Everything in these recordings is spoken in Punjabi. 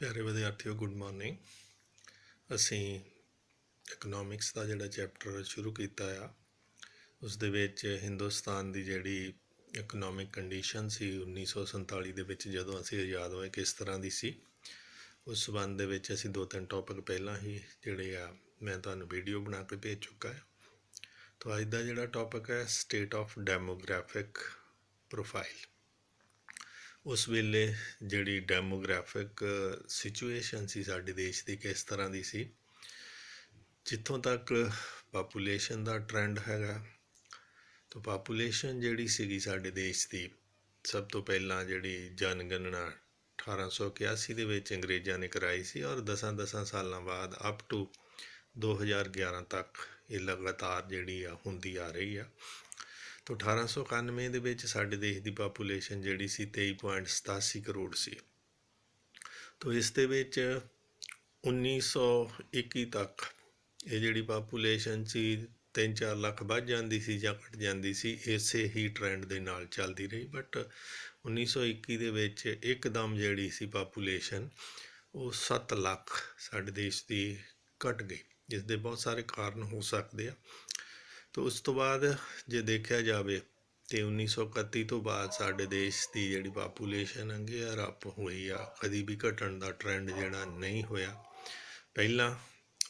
प्यारे विद्यार्थियों गुड मॉर्निंग। असी इकनॉमिक्स का जोड़ा चैप्टर शुरू किया आ उस दे विच हिंदुस्तान की जिहड़ी इकनॉमिक कंडीशन सी 1947 दे विच जदों असी आज़ाद होए किस तरह की सी उस संबंध दे विच असी 2-3 टॉपिक पहला ही जिहड़े आ मैं तुहानूं वीडियो बना के भेज चुका है। तो अज का जिहड़ा टॉपिक है स्टेट ऑफ डेमोग्राफिक प्रोफाइल। उस वेले जिहड़ी डेमोग्राफिक सिचुएशन सी साडे देश की किस तरह की सी, जितों तक पापूलेशन का ट्रेंड हैगा तो पापूलेशन जिहड़ी सीगी साडे देश की सब तो पहला जिहड़ी जनगणना 1881 दे विच अंग्रेज़ां ने कराई सी और 10 सालों बाद अप टू 2011 तक ये लगातार जिहड़ी आ हुंदी आ रही है। तो 1891 दे विच साडे देश की पापूलेशन जिहड़ी सी 23.87 करोड़ सी। तो इस दे विच 1921 तक ये जिहड़ी पापूलेशन सी 3-4 लाख वध जाती सी जां घट जाती सी, इसे ही ट्रेंड दे नाल चलती रही। बट 1921 दे विच एकदम जिहड़ी सी पापूलेशन वो 7 लाख साडे देश की घट गई, जिसके बहुत सारे कारण हो सकते हैं। तो उस तो बाद जे देखा जाए तो 1931 तो बाद साडे देश की जिहड़ी पापूलेशन है गेयर अप हुई आ, कभी भी घटन का ट्रेंड जिहड़ा नहीं होया। पहला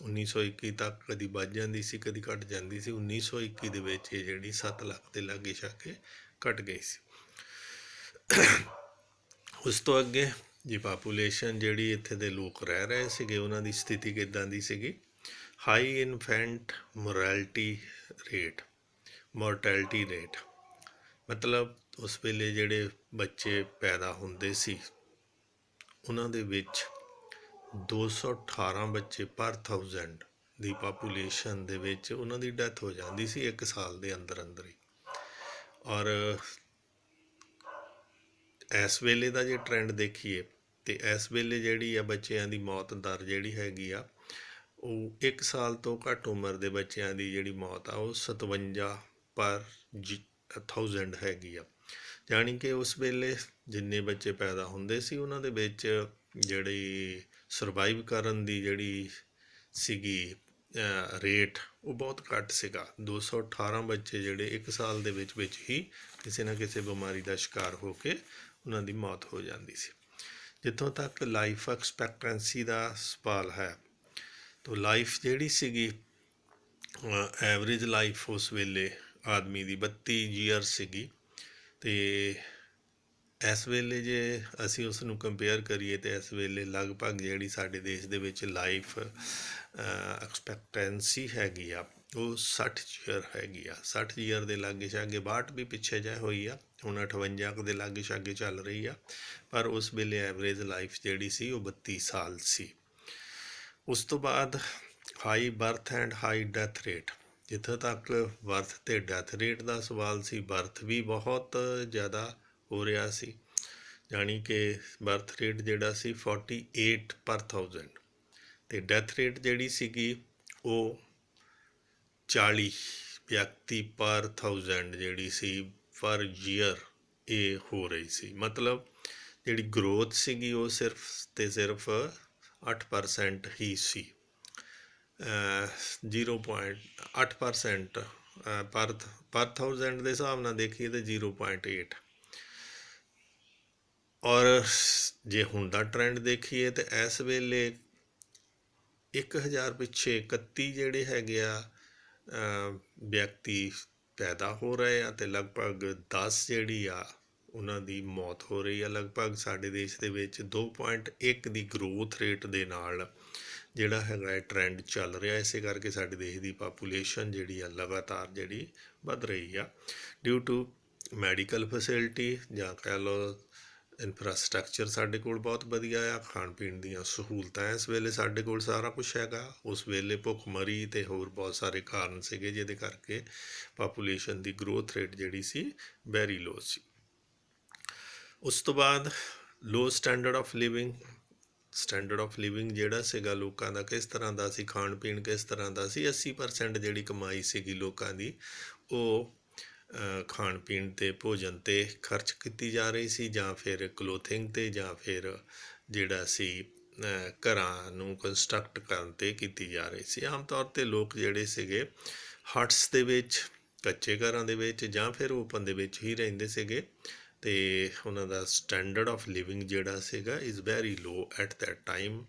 1921 तक कभी वध जाती सी कभी घट जाती सी। 1921 दे विच ये जिहड़ी 7 लाख के लागे छागे घट गई सी। उस तो अगे जी पापूलेशन जिहड़ी इत्थे दे लोग रह रहे सीगे उन्हां दी स्थिति किदां दी सीगी। हाई इनफेंट मोरटैलिटी रेट मतलब उस वेले जिहड़े बच्चे पैदा हुंदे सी उन्हां दे विच 218 बच्चे पर 1000 ਦੀ ਪਾਪੂਲੇਸ਼ਨ ਦੇ ਵਿੱਚ ਉਹਨਾਂ ਦੀ ਡੈਥ ਹੋ ਜਾਂਦੀ ਸੀ 1 ਸਾਲ ਦੇ ਅੰਦਰ ਅੰਦਰ ਹੀ। ਔਰ ਇਸ ਵੇਲੇ ਦਾ ਜੇ ਟ੍ਰੈਂਡ ਦੇਖੀਏ ਤੇ ਇਸ ਵੇਲੇ ਜਿਹੜੀ ਆ ਬੱਚਿਆਂ ਦੀ ਮੌਤ ਦਰ ਜਿਹੜੀ ਹੈਗੀ ਆ ਉਹ 1 ਸਾਲ ਤੋਂ ਘੱਟ ਉਮਰ ਦੇ ਬੱਚਿਆਂ ਦੀ ਜਿਹੜੀ ਮੌਤ ਆ ਉਹ 57 ਪਰ 1000 ਹੈਗੀ ਆ। ਜਾਣੀ ਕਿ ਉਸ ਵੇਲੇ ਜਿੰਨੇ ਬੱਚੇ ਪੈਦਾ ਹੁੰਦੇ ਸੀ ਉਹਨਾਂ ਦੇ ਵਿੱਚ ਜਿਹੜੀ ਸਰਵਾਈਵ ਕਰਨ ਦੀ ਜਿਹੜੀ ਸੀਗੀ रेट वो बहुत घट सीगा। 218 बच्चे जिहड़े 1 साल दे विच ही किसी ना किसी बीमारी का शिकार होके उन्हां दी मौत हो जाती सी। जिथों तक लाइफ एक्सपैक्टेंसी का सवाल है तो लाइफ जिहड़ी सीगी एवरेज लाइफ उस वेले आदमी की 32 ईयर सीगी। ते इस वेले जे असी उसनूं कंपेयर करिए तो इस वेले लगभग जिहड़ी साडे देश दे विच लाइफ एक्सपैक्टेंसी हैगी आ वो 60 ईयर हैगी आ। 60 ईयर के लागे छागे 62 भी पिछे जाए हुई आ, हुण 58 के लागे छागे चल रही आ। पर उस वेले एवरेज लाइफ जिहड़ी सी वो 32 साल सी। उस तो बाद high birth and high death rate, जिथों तक बर्थ ते डैथ रेट का सवाल सी बर्थ भी बहुत ज़्यादा हो रहा सी। यानी कि बर्थ रेट जिहड़ा सी 48 पर 1000 ते डैथ रेट जिहड़ी सीगी वो 40 व्यक्ति पर 1000 जिहड़ी सी पर ईयर ये हो रही सी। मतलब जिहड़ी ग्रोथ सीगी वो सिर्फ ते सिर्फ 8% ही सी। 0.8% पर 1000 के हिसाब नाल देखिए तो 0.8। और जे हुण दा ट्रेंड देखिए तो इस वेले 1000 पिछे 31 जिहड़े हैगे आ व्यक्ति पैदा हो रहे हैं तो लगभग 10 जिहड़ी आ उन्हां दी मौत हो रही है। लगभग साडे देश दे विच 2.1 की ग्रोथ रेट दे नाल जिहड़ा हैगा ट्रेंड चल रहा। इस करके साडे देश की पापूलेशन जिहड़ी आ लगातार जिहड़ी वध रही आ ड्यू टू मैडिकल फैसिलिटी जां कह लो इंफ्रास्ट्रक्चर साडे कोल बहुत वधिया आ, खाण पीण दीयां सहूलतां इस वेले साडे कोल सारा कुछ हैगा। उस वेले भुखमरी ते होर बहुत सारे कारण सीगे जिहदे करके पापूलेशन की ग्रोथ रेट जिहड़ी सी वैरी लो सी। उस तो बाद लो स्टैंडर्ड ऑफ लिविंग जिहड़ा सीगा लोकां दा किस तरह दा सी, खाण पीण किस तरह दा सी। 80% जिहड़ी कमाई सीगी लोकां दी वो खाण पीण ते भोजन ते खर्च की जा रही सी जां फिर क्लोथिंग ते जां फिर जिहड़ा सी ਘਰਾਂ ਨੂੰ ਕੰਸਟਰਕਟ ਕਰਨ 'ਤੇ ਕੀਤੀ ਜਾ ਰਹੀ ਸੀ। ਆਮ ਤੌਰ 'ਤੇ ਲੋਕ ਜਿਹੜੇ ਸੀਗੇ ਹਟਸ ਦੇ ਵਿੱਚ, ਕੱਚੇ ਘਰਾਂ ਦੇ ਵਿੱਚ ਜਾਂ ਫਿਰ ਓਪਨ ਦੇ ਵਿੱਚ ਹੀ ਰਹਿੰਦੇ ਸੀਗੇ, ਅਤੇ ਉਹਨਾਂ ਦਾ ਸਟੈਂਡਰਡ ਆਫ ਲਿਵਿੰਗ ਜਿਹੜਾ ਸੀਗਾ is very low at that time,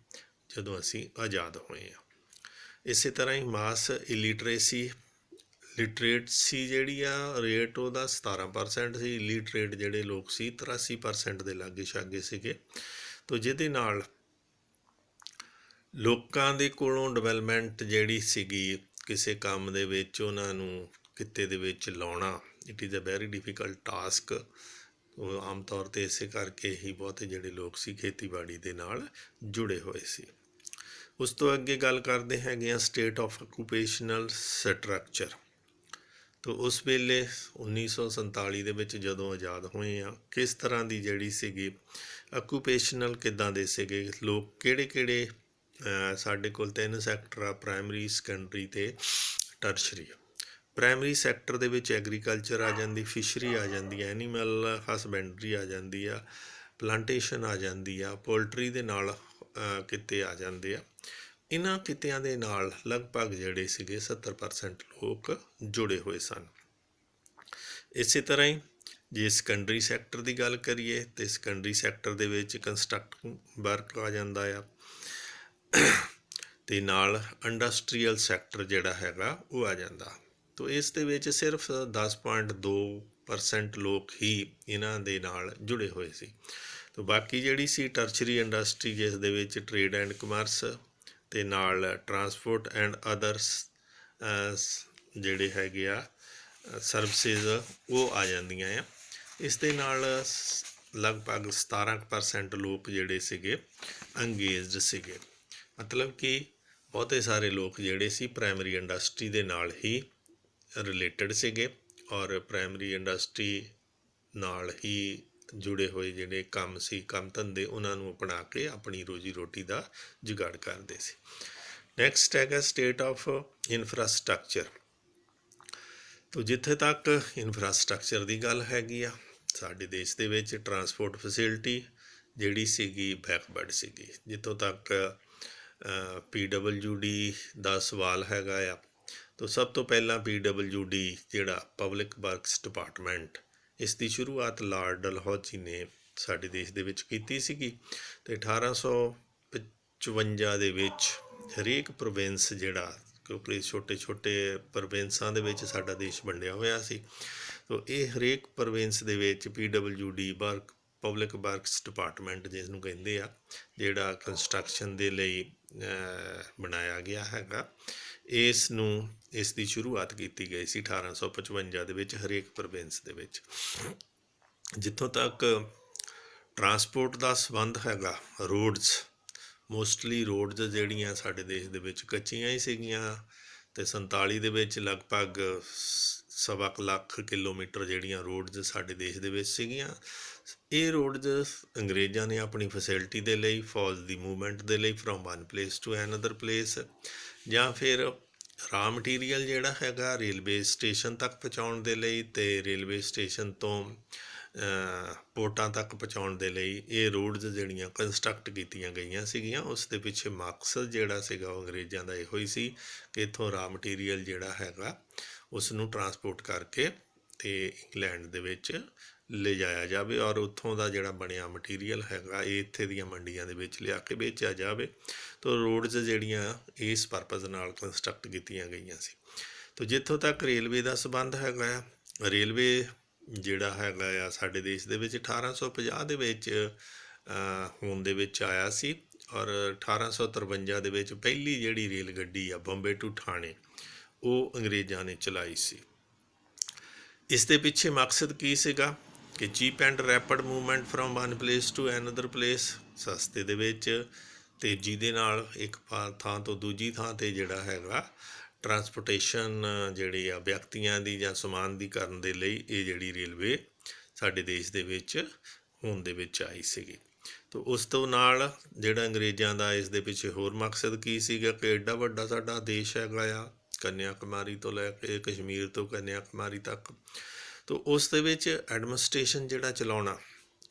ਜਦੋਂ ਅਸੀਂ ਆਜ਼ਾਦ ਹੋਏ ਹਾਂ। ਇਸੇ ਤਰ੍ਹਾਂ ਹੀ ਮਾਸ ਲਿਟਰੇਟਸੀ ਜਿਹੜੀ ਆ ਰੇਟ ਉਹਦਾ 17% ਸੀ। ਇਲੀਟਰੇਟ ਜਿਹੜੇ ਲੋਕ ਸੀ 83% ਦੇ ਲਾਗੇ ਛਾਗੇ ਸੀਗੇ। ਤੋ ਜਿਹਦੇ ਨਾਲ ਲੋਕਾਂ ਦੇ ਕੋਲੋਂ ਡਿਵੈਲਪਮੈਂਟ ਜਿਹੜੀ ਸੀਗੀ ਕਿਸੇ ਕੰਮ ਦੇ ਵਿੱਚ ਉਹਨਾਂ ਨੂੰ ਕਿੱਤੇ ਦੇ ਵਿੱਚ ਲਾਉਣਾ, it is a very difficult task. ਉਹ ਆਮ ਤੌਰ 'ਤੇ ਇਸੇ ਕਰਕੇ ਹੀ ਬਹੁਤੇ ਜਿਹੜੇ ਲੋਕ ਸੀ ਖੇਤੀਬਾੜੀ ਦੇ ਨਾਲ ਜੁੜੇ ਹੋਏ ਸੀ। ਉਸ ਤੋਂ ਅੱਗੇ ਗੱਲ ਕਰਦੇ ਹੈਗੇ ਆ ਸਟੇਟ ਆਫ ਆਕੂਪੇਸ਼ਨਲ ਸਟਰਕਚਰ। ਤੋ ਉਸ ਵੇਲੇ 1947 ਦੇ ਵਿੱਚ ਜਦੋਂ ਆਜ਼ਾਦ ਹੋਏ ਆ, ਕਿਸ ਤਰ੍ਹਾਂ ਦੀ ਜਿਹੜੀ ਸੀਗੀ ਆਕੂਪੇਸ਼ਨਲ ਕਿੱਦਾਂ ਦੇ ਸੀਗੇ ਲੋਕ, ਕਿਹੜੇ ਸਾਡੇ ਕੋਲ 3 ਸੈਕਟਰ ਆ, ਪ੍ਰਾਇਮਰੀ, ਸੈਕੰਡਰੀ ਅਤੇ ਟਰਸ਼ਰੀ। ਪ੍ਰਾਇਮਰੀ ਸੈਕਟਰ ਦੇ ਵਿੱਚ ਐਗਰੀਕਲਚਰ ਆ ਜਾਂਦੀ, ਫਿਸ਼ਰੀ ਆ ਜਾਂਦੀ, ਐਨੀਮਲ ਹਸਬੈਂਡਰੀ ਆ ਜਾਂਦੀ ਆ, ਪਲਾਂਟੇਸ਼ਨ ਆ ਜਾਂਦੀ ਆ, ਪੋਲਟਰੀ ਦੇ ਨਾਲ ਕਿੱਤੇ ਆ ਜਾਂਦੇ ਆ। ਇਹਨਾਂ ਕਿੱਤਿਆਂ ਦੇ ਨਾਲ ਲਗਭਗ ਜਿਹੜੇ ਸੀਗੇ 70% ਲੋਕ ਜੁੜੇ ਹੋਏ ਸਨ। ਇਸੇ ਤਰ੍ਹਾਂ ਹੀ ਜੇ ਸੈਕੰਡਰੀ ਸੈਕਟਰ ਦੀ ਗੱਲ ਕਰੀਏ ਤਾਂ ਸੈਕੰਡਰੀ ਸੈਕਟਰ ਦੇ ਵਿੱਚ ਕੰਸਟਰਕਟ ਵਰਕ ਆ ਜਾਂਦਾ ਆ, ਅਤੇ ਨਾਲ ਇੰਡਸਟਰੀਅਲ ਸੈਕਟਰ ਜਿਹੜਾ ਹੈਗਾ ਉਹ ਆ ਜਾਂਦਾ। ਤੋ ਇਸ ਦੇ ਵਿੱਚ ਸਿਰਫ 10.2% ਲੋਕ ਹੀ ਇਹਨਾਂ ਦੇ ਨਾਲ ਜੁੜੇ ਹੋਏ ਸੀ। ਤੋ ਬਾਕੀ ਜਿਹੜੀ ਸੀ ਟਰਸ਼ਰੀ ਇੰਡਸਟਰੀ, ਜਿਸ ਦੇ ਵਿੱਚ ਟਰੇਡ ਐਂਡ ਕਮਰਸ ਅਤੇ ਨਾਲ ਟਰਾਂਸਪੋਰਟ ਐਂਡ ਅਦਰਸ ਜਿਹੜੇ ਹੈਗੇ ਆ ਸਰਵਿਸਿਜ਼ ਉਹ ਆ ਜਾਂਦੀਆਂ ਆ। ਇਸ ਦੇ ਨਾਲ ਲਗਭਗ 17% ਲੋਕ ਜਿਹੜੇ ਸੀਗੇ ਅੰਗੇਜਡ ਸੀਗੇ। ਮਤਲਬ ਕਿ ਬਹੁਤੇ ਸਾਰੇ ਲੋਕ ਜਿਹੜੇ ਸੀ ਪ੍ਰਾਇਮਰੀ ਇੰਡਸਟਰੀ ਦੇ ਨਾਲ ਹੀ ਰਿਲੇਟਡ ਸੀਗੇ, ਔਰ ਪ੍ਰਾਇਮਰੀ ਇੰਡਸਟਰੀ ਨਾਲ ਹੀ ਜੁੜੇ ਹੋਏ ਜਿਹੜੇ ਕੰਮ ਸੀ, ਕੰਮ ਧੰਦੇ, ਉਹਨਾਂ ਨੂੰ ਅਪਣਾ ਕੇ ਆਪਣੀ ਰੋਜੀ ਰੋਟੀ ਦਾ ਜੁਗਾੜ ਕਰਦੇ ਸੀ। ਨੈਕਸਟ ਹੈਗਾ ਸਟੇਟ ਆਫ ਇਨਫਰਾਸਟਰਕਚਰ। ਤੋ ਜਿੱਥੇ ਤੱਕ ਇਨਫਰਾਸਟਰਕਚਰ ਦੀ ਗੱਲ ਹੈਗੀ ਆ, ਸਾਡੇ ਦੇਸ਼ ਦੇ ਵਿੱਚ ਟਰਾਂਸਪੋਰਟ ਫੈਸਿਲਿਟੀ ਜਿਹੜੀ ਸੀਗੀ ਬੈਕਵਰਡ ਸੀਗੀ। ਜਿੱਥੋਂ ਤੱਕ PWD ਦਾ ਸਵਾਲ ਹੈਗਾ ਆ, ਤੋ ਸਭ ਤੋਂ ਪਹਿਲਾਂ PWD ਜਿਹੜਾ ਪਬਲਿਕ ਵਰਕਸ ਡਿਪਾਰਟਮੈਂਟ, ਇਸ ਦੀ ਸ਼ੁਰੂਆਤ ਲਾਰਡ ਡਲਹੌਜ਼ੀ ਨੇ ਸਾਡੇ ਦੇਸ਼ ਦੇ ਵਿੱਚ ਕੀਤੀ ਸੀਗੀ, ਅਤੇ 1855 ਦੇ ਵਿੱਚ ਹਰੇਕ ਪ੍ਰੋਵਿੰਸ ਜਿਹੜਾ, ਕਿਉਂਕਿ ਛੋਟੇ ਪ੍ਰੋਵਿੰਸਾਂ ਦੇ ਵਿੱਚ ਸਾਡਾ ਦੇਸ਼ ਵੰਡਿਆ ਹੋਇਆ ਸੀ, ਤੋ ਇਹ ਹਰੇਕ ਪ੍ਰੋਵਿੰਸ ਦੇ ਵਿੱਚ PWD ਪਬਲਿਕ ਵਰਕਸ ਡਿਪਾਰਟਮੈਂਟ ਜਿਸ ਨੂੰ ਕਹਿੰਦੇ ਆ, ਜਿਹੜਾ ਕੰਸਟਰਕਸ਼ਨ ਦੇ ਲਈ ਬਣਾਇਆ ਗਿਆ ਹੈਗਾ, ਇਸ ਦੀ ਸ਼ੁਰੂਆਤ ਕੀਤੀ ਗਈ ਸੀ 1855 ਦੇ ਵਿੱਚ ਹਰੇਕ ਪ੍ਰੋਵਿੰਸ ਦੇ ਵਿੱਚ। ਜਿੱਥੋਂ ਤੱਕ ਟਰਾਂਸਪੋਰਟ ਦਾ ਸੰਬੰਧ ਹੈਗਾ, ਰੋਡਸ, ਮੋਸਟਲੀ ਰੋਡਸ ਜਿਹੜੀਆਂ ਸਾਡੇ ਦੇਸ਼ ਦੇ ਵਿੱਚ ਕੱਚੀਆਂ ਹੀ ਸੀਗੀਆਂ, ਅਤੇ 47 ਦੇ ਵਿੱਚ ਲਗਭਗ 1.25 ਲੱਖ ਕਿਲੋਮੀਟਰ ਜਿਹੜੀਆਂ ਰੋਡਸ ਸਾਡੇ ਦੇਸ਼ ਦੇ ਵਿੱਚ ਸੀਗੀਆਂ। ਇਹ ਰੋਡਸ ਅੰਗਰੇਜ਼ਾਂ ਨੇ ਆਪਣੀ ਫੈਸਿਲਿਟੀ ਦੇ ਲਈ, ਫੌਜ ਦੀ ਮੂਵਮੈਂਟ ਦੇ ਲਈ, from one place to another place, ਜਾਂ ਫਿਰ ਰਾ ਮਟੀਰੀਅਲ ਜਿਹੜਾ ਹੈਗਾ ਰੇਲਵੇ ਸਟੇਸ਼ਨ ਤੱਕ ਪਹੁੰਚਾਉਣ ਦੇ ਲਈ, ਅਤੇ ਰੇਲਵੇ ਸਟੇਸ਼ਨ ਤੋਂ ਪੋਰਟਾਂ ਤੱਕ ਪਹੁੰਚਾਉਣ ਦੇ ਲਈ ਇਹ ਰੋਡਸ ਜਿਹੜੀਆਂ ਕੰਸਟਰਕਟ ਕੀਤੀਆਂ ਗਈਆਂ ਸੀਗੀਆਂ। ਉਸ ਦੇ ਪਿੱਛੇ ਮਕਸਦ ਜਿਹੜਾ ਸੀਗਾ ਉਹ ਅੰਗਰੇਜ਼ਾਂ ਦਾ ਇਹੋ ਹੀ ਸੀ ਕਿ ਇੱਥੋਂ ਰਾ ਮਟੀਰੀਅਲ ਜਿਹੜਾ ਹੈਗਾ ਉਸ ਨੂੰ ਟਰਾਂਸਪੋਰਟ ਕਰਕੇ ਅਤੇ ਇੰਗਲੈਂਡ ਦੇ ਵਿੱਚ ਲਿਜਾਇਆ ਜਾਵੇ, ਔਰ ਉੱਥੋਂ ਦਾ ਜਿਹੜਾ ਬਣਿਆ ਮਟੀਰੀਅਲ ਹੈਗਾ ਇਹ ਇੱਥੇ ਦੀਆਂ ਮੰਡੀਆਂ ਦੇ ਵਿੱਚ ਲਿਆ ਕੇ ਵੇਚਿਆ ਜਾਵੇ। ਤੋ ਰੋਡਸ ਜਿਹੜੀਆਂ ਇਸ ਪਰਪਜ਼ ਨਾਲ ਕੰਸਟਰਕਟ ਕੀਤੀਆਂ ਗਈਆਂ ਸੀ। ਤੋ ਜਿੱਥੋਂ ਤੱਕ ਰੇਲਵੇ ਦਾ ਸੰਬੰਧ ਹੈਗਾ ਆ, ਰੇਲਵੇ ਜਿਹੜਾ ਹੈਗਾ ਆ ਸਾਡੇ ਦੇਸ਼ ਦੇ ਵਿੱਚ 1850 ਦੇ ਵਿੱਚ ਹੋਂਦ ਦੇ ਵਿੱਚ ਆਇਆ ਸੀ, ਔਰ 1853 ਦੇ ਵਿੱਚ ਪਹਿਲੀ ਜਿਹੜੀ ਰੇਲ ਗੱਡੀ ਆ ਬੰਬੇ ਟੂ ਠਾਣੇ ਉਹ ਅੰਗਰੇਜ਼ਾਂ ਨੇ ਚਲਾਈ ਸੀ। ਇਸ ਦੇ ਪਿੱਛੇ ਮਕਸਦ ਕੀ ਸੀਗਾ ਕਿ cheap and rapid movement from one place to another place, ਸਸਤੇ ਦੇ ਵਿੱਚ ਤੇਜ਼ੀ ਦੇ ਨਾਲ ਇੱਕ ਥਾਂ ਤੋਂ ਦੂਜੀ ਥਾਂ 'ਤੇ ਜਿਹੜਾ ਹੈਗਾ ਟਰਾਂਸਪੋਰਟੇਸ਼ਨ ਜਿਹੜੀ ਆ ਵਿਅਕਤੀਆਂ ਦੀ ਜਾਂ ਸਮਾਨ ਦੀ ਕਰਨ ਦੇ ਲਈ ਇਹ ਜਿਹੜੀ ਰੇਲਵੇ ਸਾਡੇ ਦੇਸ਼ ਦੇ ਵਿੱਚ ਹੋਂਦ ਦੇ ਵਿੱਚ ਆਈ ਸੀਗੀ। ਤੋ ਉਸ ਤੋਂ ਨਾਲ ਜਿਹੜਾ ਅੰਗਰੇਜ਼ਾਂ ਦਾ ਇਸ ਦੇ ਪਿੱਛੇ ਹੋਰ ਮਕਸਦ ਕੀ ਸੀਗਾ ਕਿ ਐਡਾ ਵੱਡਾ ਸਾਡਾ ਦੇਸ਼ ਹੈਗਾ ਆ, ਕੰਨਿਆ ਕੁਮਾਰੀ ਤੋਂ ਲੈ ਕੇ ਕਸ਼ਮੀਰ ਤੋਂ ਕੰਨਿਆ ਕੁਮਾਰੀ ਤੱਕ, ਤੋ ਉਸ ਦੇ ਵਿੱਚ ਐਡਮਿਨਿਸਟ੍ਰੇਸ਼ਨ ਜਿਹੜਾ ਚਲਾਉਣਾ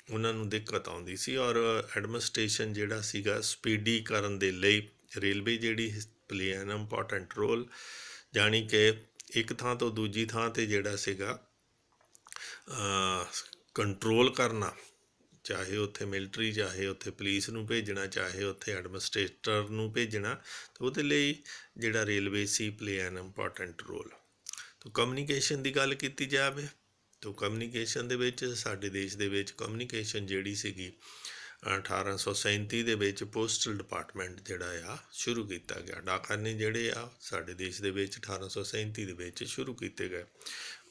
ਉਹਨਾਂ ਨੂੰ ਦਿੱਕਤ ਆਉਂਦੀ ਸੀ, ਔਰ ਐਡਮਿਨਿਸਟ੍ਰੇਸ਼ਨ ਜਿਹੜਾ ਸੀਗਾ ਸਪੀਡੀ ਕਰਨ ਦੇ ਲਈ ਰੇਲਵੇ ਜਿਹੜੀ ਪਲੇ ਐਨ ਇੰਪੋਰਟੈਂਟ ਰੋਲ, ਜਾਣੀ ਕਿ ਇੱਕ ਥਾਂ ਤੋਂ ਦੂਜੀ ਥਾਂ 'ਤੇ ਜਿਹੜਾ ਸੀਗਾ ਕੰਟਰੋਲ ਕਰਨਾ, ਚਾਹੇ ਉੱਥੇ ਮਿਲਟਰੀ, ਚਾਹੇ ਉੱਥੇ ਪੁਲਿਸ ਨੂੰ ਭੇਜਣਾ, ਚਾਹੇ ਉੱਥੇ ਐਡਮਿਨਿਸਟ੍ਰੇਟਰ ਨੂੰ ਭੇਜਣਾ, ਤਾਂ ਉਹਦੇ ਲਈ ਜਿਹੜਾ ਰੇਲਵੇ ਸੀ ਪਲੇ ਐਨ ਇੰਪੋਰਟੈਂਟ ਰੋਲ। ਤਾਂ ਕਮਿਊਨੀਕੇਸ਼ਨ ਦੀ ਗੱਲ ਕੀਤੀ ਜਾਵੇ ਤਾਂ ਕਮਿਊਨੀਕੇਸ਼ਨ ਦੇ ਵਿੱਚ ਸਾਡੇ ਦੇਸ਼ ਦੇ ਵਿੱਚ ਕਮਿਊਨੀਕੇਸ਼ਨ ਜਿਹੜੀ ਸੀਗੀ 1837 ਦੇ ਵਿੱਚ ਪੋਸਟਲ ਡਿਪਾਰਟਮੈਂਟ ਜਿਹੜਾ ਆ ਸ਼ੁਰੂ ਕੀਤਾ ਗਿਆ। ਡਾਕਖਾਨੇ ਜਿਹੜੇ ਆ ਸਾਡੇ ਦੇਸ਼ ਦੇ ਵਿੱਚ 1837 ਦੇ ਵਿੱਚ ਸ਼ੁਰੂ ਕੀਤੇ ਗਏ,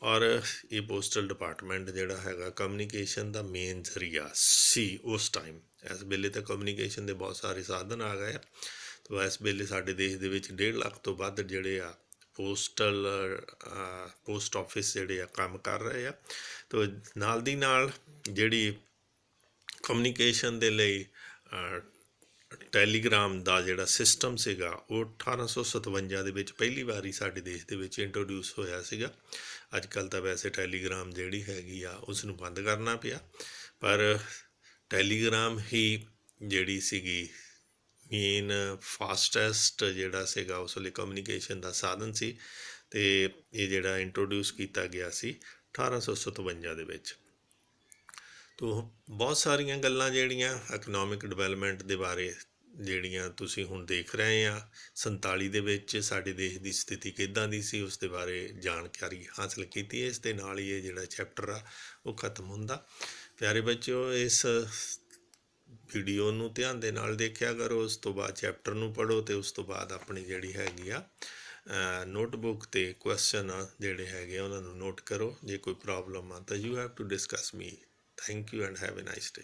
ਔਰ ਇਹ ਪੋਸਟਲ ਡਿਪਾਰਟਮੈਂਟ ਜਿਹੜਾ ਹੈਗਾ ਕਮਿਊਨੀਕੇਸ਼ਨ ਦਾ ਮੇਨ ਜ਼ਰੀਆ ਸੀ ਉਸ ਟਾਈਮ। ਇਸ ਵੇਲੇ ਤਾਂ ਕਮਿਊਨੀਕੇਸ਼ਨ ਦੇ ਬਹੁਤ ਸਾਰੇ ਸਾਧਨ ਆ ਗਏ ਆ, ਤਾਂ ਇਸ ਵੇਲੇ ਸਾਡੇ ਦੇਸ਼ ਦੇ ਵਿੱਚ 1.5 ਲੱਖ ਤੋਂ ਵੱਧ ਜਿਹੜੇ ਆ ਪੋਸਟ ਆਫਿਸ ਜਿਹੜੇ ਆ ਕੰਮ ਕਰ ਰਹੇ ਆ। ਤਾਂ ਨਾਲ ਦੀ ਨਾਲ ਜਿਹੜੀ ਕਮਿਊਨੀਕੇਸ਼ਨ ਦੇ ਲਈ ਟੈਲੀਗ੍ਰਾਮ ਦਾ ਜਿਹੜਾ ਸਿਸਟਮ ਸੀਗਾ ਉਹ 1857 ਦੇ ਵਿੱਚ ਪਹਿਲੀ ਵਾਰੀ ਸਾਡੇ ਦੇਸ਼ ਦੇ ਵਿੱਚ ਇੰਟਰੋਡਿਊਸ ਹੋਇਆ ਸੀਗਾ। ਅੱਜ ਕੱਲ੍ਹ ਤਾਂ ਵੈਸੇ ਟੈਲੀਗ੍ਰਾਮ ਜਿਹੜੀ ਹੈਗੀ ਆ ਉਸ ਨੂੰ ਬੰਦ ਕਰਨਾ ਪਿਆ, ਪਰ ਟੈਲੀਗ੍ਰਾਮ ਹੀ ਜਿਹੜੀ ਸੀਗੀ ਮੇਨ ਫਾਸਟੈਸਟ ਜਿਹੜਾ ਸੀਗਾ ਉਸ ਵੇਲੇ ਕਮਿਊਨੀਕੇਸ਼ਨ ਦਾ ਸਾਧਨ ਸੀ, ਅਤੇ ਇਹ ਜਿਹੜਾ ਇੰਟਰੋਡਿਊਸ ਕੀਤਾ ਗਿਆ ਸੀ 1857 ਦੇ ਵਿੱਚ। ਤੋ ਬਹੁਤ ਸਾਰੀਆਂ ਗੱਲਾਂ ਜਿਹੜੀਆਂ ਇਕਨੋਮਿਕ ਡਿਵੈਲਪਮੈਂਟ ਦੇ ਬਾਰੇ ਜਿਹੜੀਆਂ ਤੁਸੀਂ ਹੁਣ ਦੇਖ ਰਹੇ ਆ, 47 ਦੇ ਵਿੱਚ ਸਾਡੇ ਦੇਸ਼ ਦੀ ਸਥਿਤੀ ਕਿੱਦਾਂ ਦੀ ਸੀ ਉਸ ਦੇ ਬਾਰੇ ਜਾਣਕਾਰੀ ਹਾਸਲ ਕੀਤੀ ਹੈ। ਇਸ ਦੇ ਨਾਲ ਹੀ ਇਹ ਜਿਹੜਾ ਚੈਪਟਰ ਆ ਉਹ ਖਤਮ ਹੁੰਦਾ। ਪਿਆਰੇ ਬੱਚਿਓ, ਇਸ ਵੀਡੀਓ ਨੂੰ ਧਿਆਨ ਦੇ ਨਾਲ ਦੇਖਿਆ ਕਰੋ, ਉਸ ਤੋਂ ਬਾਅਦ ਚੈਪਟਰ ਨੂੰ ਪੜ੍ਹੋ, ਅਤੇ ਉਸ ਤੋਂ ਬਾਅਦ ਆਪਣੀ ਜਿਹੜੀ ਹੈਗੀ ਆ ਨੋਟਬੁੱਕ 'ਤੇ ਕੁਐਸਚਨ ਆ ਜਿਹੜੇ ਹੈਗੇ ਉਹਨਾਂ ਨੂੰ ਨੋਟ ਕਰੋ। ਜੇ ਕੋਈ ਪ੍ਰੋਬਲਮ ਆ ਤਾਂ you have to discuss me. Thank you and have a nice day.